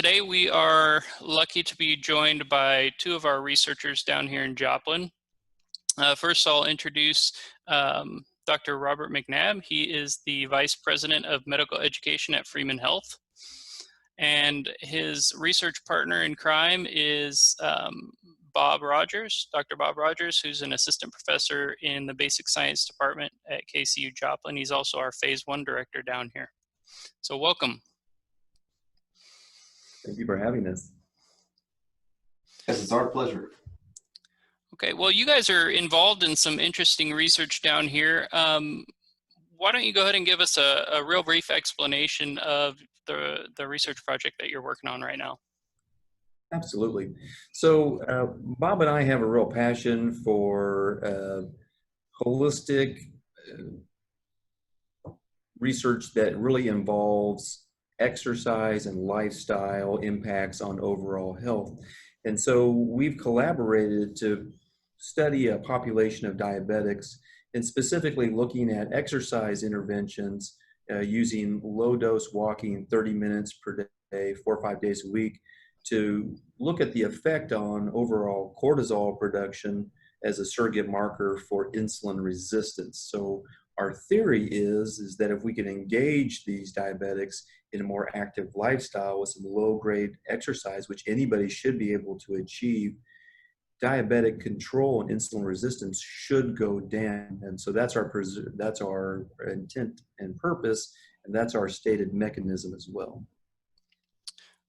Today we are lucky to be joined by two of our researchers down here in Joplin. First, I'll introduce Dr. Robert McNab. He is the Vice President of Medical Education at Freeman Health. And his research partner in crime is Bob Rogers, Dr. Bob Rogers, who's an assistant professor in the basic science department at KCU Joplin. He's also our phase 1 director down here. So welcome. Thank you for having us. Yes, it's our pleasure. Okay, well, you guys are involved in some interesting research down here. Why don't you go ahead and give us a real brief explanation of the research project that you're working on right now? Absolutely. So Bob and I have a real passion for holistic research that really involves exercise and lifestyle impacts on overall health. And so we've collaborated to study a population of diabetics and specifically looking at exercise interventions using low-dose walking 30 minutes per day, 4 or 5 days a week, to look at the effect on overall cortisol production as a surrogate marker for insulin resistance. So our theory is that if we can engage these diabetics in a more active lifestyle with some low-grade exercise, which anybody should be able to achieve, diabetic control and insulin resistance should go down. And so that's our intent and purpose, and that's our stated mechanism as well.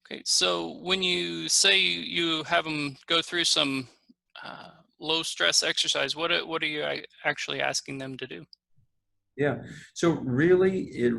Okay, so when you say you have them go through some low-stress exercise, what are you actually asking them to do? Yeah, so really it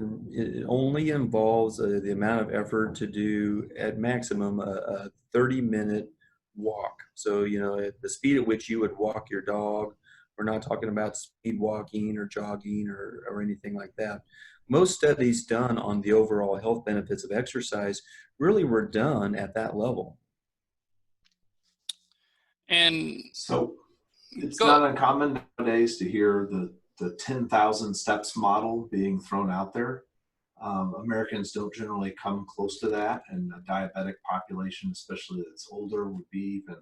only involves the amount of effort to do at maximum a 30-minute walk. So, you know, at the speed at which you would walk your dog. We're not talking about speed walking or jogging or anything like that. Most studies done on the overall health benefits of exercise really were done at that level. And so it's not uncommon nowadays to hear the 10,000 steps model being thrown out there. Americans don't generally come close to that, and a diabetic population, especially that's older, would be even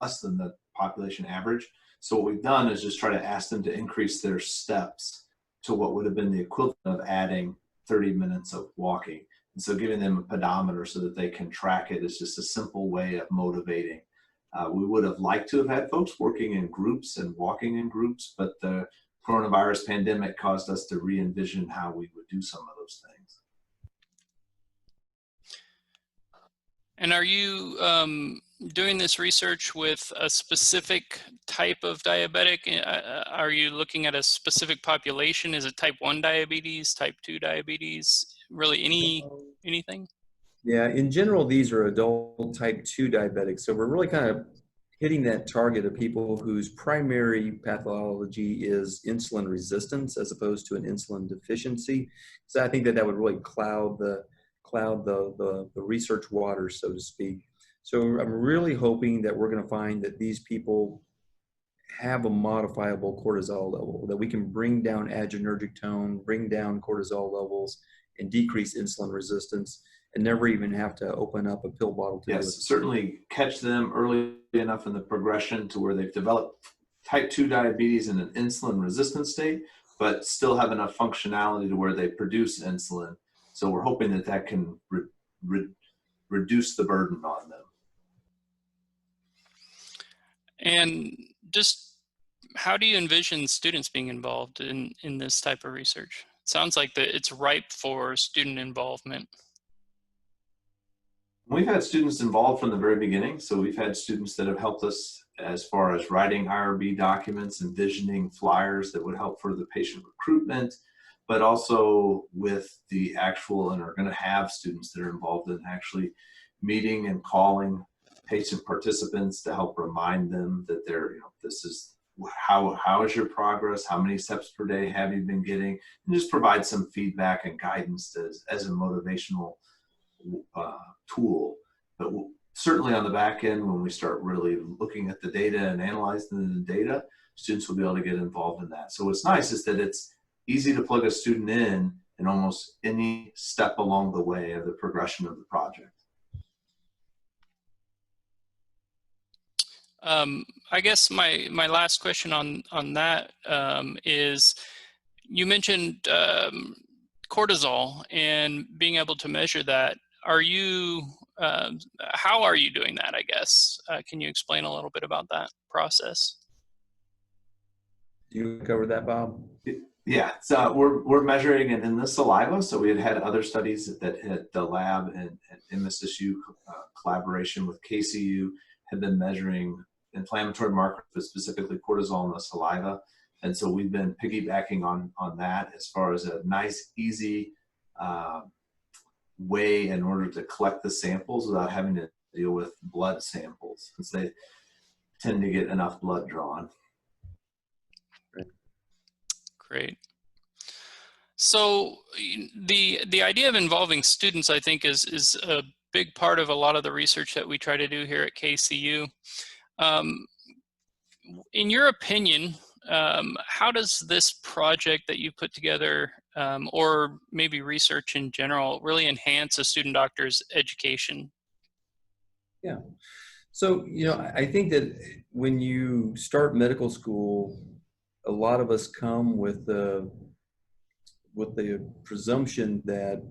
less than the population average. So what we've done is just try to ask them to increase their steps to what would have been the equivalent of adding 30 minutes of walking. And so giving them a pedometer so that they can track it is just a simple way of motivating. We would have liked to have had folks working in groups and walking in groups, but the coronavirus pandemic caused us to re-envision how we would do some of those things. And are you doing this research with a specific type of diabetic? Are you looking at a specific population? Is it type 1 diabetes, type 2 diabetes, really anything? Yeah, in general, these are adult type 2 diabetics. So we're really kind of hitting that target of people whose primary pathology is insulin resistance as opposed to an insulin deficiency. So I think that would really cloud the research water, so to speak. So I'm really hoping that we're going to find that these people have a modifiable cortisol level, that we can bring down adrenergic tone, bring down cortisol levels, and decrease insulin resistance, and never even have to open up a pill bottle to do it. Yes, certainly catch them early enough in the progression to where they've developed type 2 diabetes in an insulin resistant state, but still have enough functionality to where they produce insulin. So we're hoping that that can reduce the burden on them. And just how do you envision students being involved in this type of research? It sounds like that it's ripe for student involvement. We've had students involved from the very beginning. So we've had students that have helped us as far as writing IRB documents, envisioning flyers that would help for the patient recruitment, but also with the actual, and are going to have students that are involved in actually meeting and calling patient participants to help remind them that they're, you know, this is how is your progress, how many steps per day have you been getting, and just provide some feedback and guidance as a motivational tool. But certainly on the back end, when we start really looking at the data and analyzing the data, students will be able to get involved in that. So what's nice is that it's easy to plug a student in almost any step along the way of the progression of the project. I guess my last question on that is, you mentioned cortisol and being able to measure that. Are you how are you doing that, I guess? Can you explain a little bit about that process? Do you cover that, Bob? Yeah, so we're measuring it in the saliva. So we had other studies that at the lab and MSSU collaboration with KCU had been measuring inflammatory markers, but specifically cortisol in the saliva. And so we've been piggybacking on that as far as a nice, easy way in order to collect the samples without having to deal with blood samples, since they tend to get enough blood drawn. Great. So the idea of involving students, I think, is a big part of a lot of the research that we try to do here at KCU. In your opinion, how does this project that you put together, or maybe research in general, really enhance a student doctor's education? Yeah. So, I think that when you start medical school, a lot of us come with the presumption that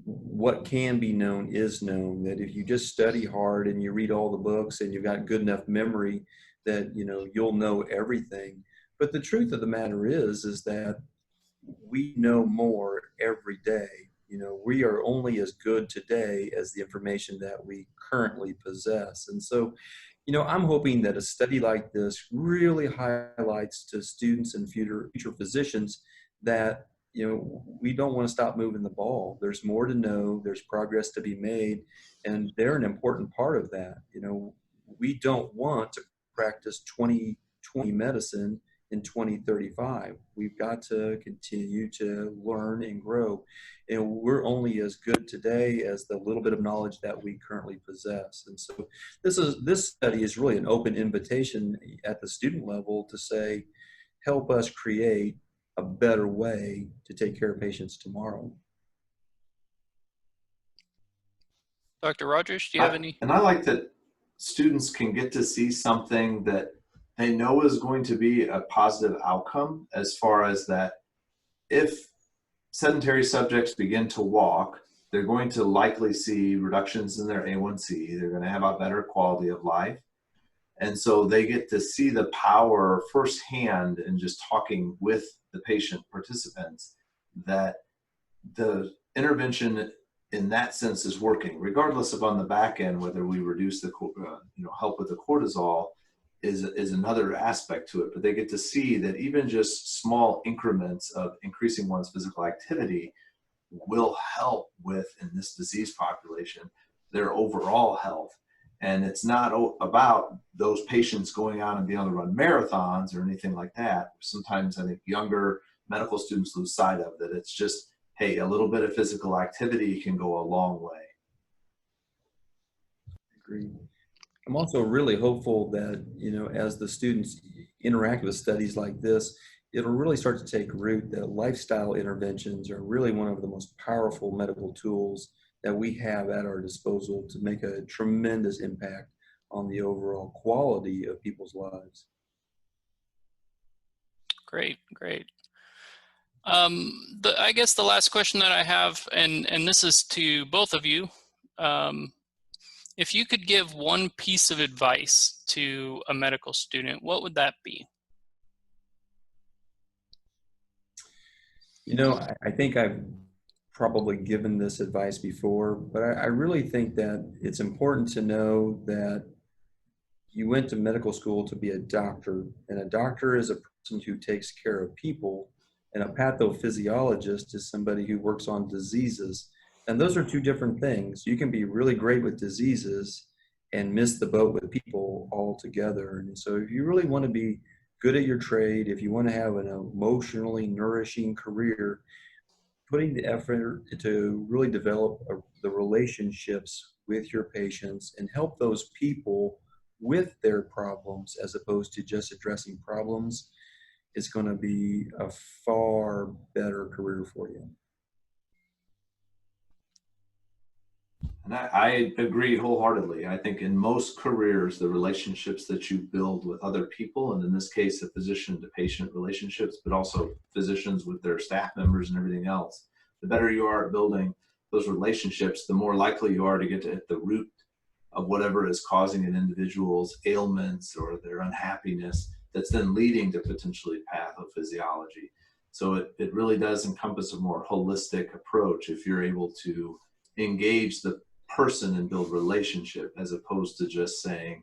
what can be known is known, that if you just study hard and you read all the books and you've got good enough memory that, you'll know everything. But the truth of the matter is that we know more every day. We are only as good today as the information that we currently possess. And so, I'm hoping that a study like this really highlights to students and future physicians that, we don't want to stop moving the ball. There's more to know, there's progress to be made, and they're an important part of that. We don't want to practice 2020 medicine in 2035. We've got to continue to learn and grow. And we're only as good today as the little bit of knowledge that we currently possess. And so this study is really an open invitation at the student level to say, help us create a better way to take care of patients tomorrow. Dr. Rogers, do you have any? And I like that students can get to see something that they know is going to be a positive outcome, as far as that if sedentary subjects begin to walk, they're going to likely see reductions in their A1C. They're going to have a better quality of life. And so they get to see the power firsthand in just talking with the patient participants, that the intervention in that sense is working, regardless of on the back end, whether we reduce the, help with the cortisol is another aspect to it. But they get to see that even just small increments of increasing one's physical activity will help with, in this disease population, their overall health. And it's not about those patients going on and being able to run marathons or anything like that. Sometimes I think younger medical students lose sight of that. It's just, hey, a little bit of physical activity can go a long way. Agreed. I'm also really hopeful that, as the students interact with studies like this, it'll really start to take root that lifestyle interventions are really one of the most powerful medical tools that we have at our disposal to make a tremendous impact on the overall quality of people's lives. Great, great. I guess the last question that I have, and this is to both of you, if you could give one piece of advice to a medical student, what would that be? I think I've probably given this advice before, but I really think that it's important to know that you went to medical school to be a doctor, and a doctor is a person who takes care of people, and a pathophysiologist is somebody who works on diseases. And those are two different things. You can be really great with diseases and miss the boat with people altogether. And so if you really want to be good at your trade, if you want to have an emotionally nourishing career, putting the effort to really develop the relationships with your patients and help those people with their problems as opposed to just addressing problems is going to be a far better career for you. And I agree wholeheartedly. I think in most careers, the relationships that you build with other people, and in this case, the physician to patient relationships, but also physicians with their staff members and everything else, the better you are at building those relationships, the more likely you are to get at the root of whatever is causing an individual's ailments or their unhappiness that's then leading to potentially pathophysiology. So it really does encompass a more holistic approach if you're able to engage the person and build relationship, as opposed to just saying,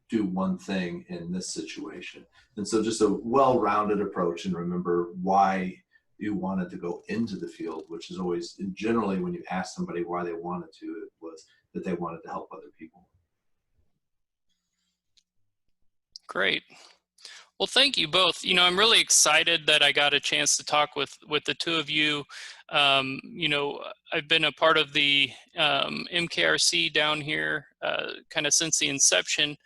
do one thing in this situation. And so just a well-rounded approach, and remember why you wanted to go into the field, which is always, generally when you ask somebody why they wanted to, it was that they wanted to help other people. Great. Well, thank you both. You know, I'm really excited that I got a chance to talk with the two of you. You know, I've been a part of the MKRC down here kind of since the inception,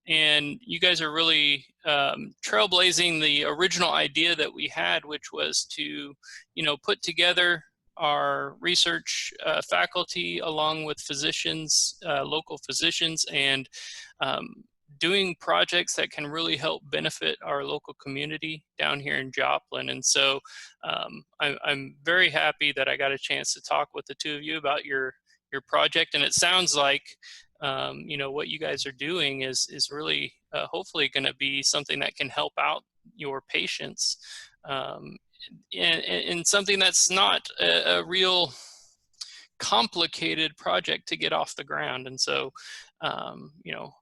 and you guys are really trailblazing the original idea that we had, which was to, you know, put together our research faculty along with physicians, local physicians, and doing projects that can really help benefit our local community down here in Joplin. And so I'm very happy that I got a chance to talk with the two of you about your project. And it sounds like you know, what you guys are doing is really hopefully going to be something that can help out your patients in something that's not a real complicated project to get off the ground. And so you know,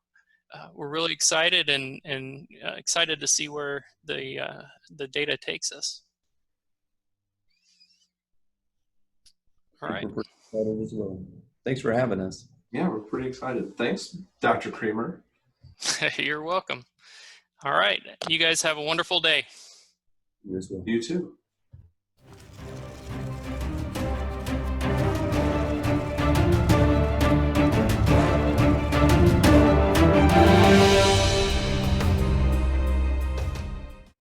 we're really excited and excited to see where the data takes us. All right. We're pretty excited as well. Thanks for having us. Yeah, we're pretty excited. Thanks, Dr. Creamer. You're welcome. All right. You guys have a wonderful day. You as well. You too.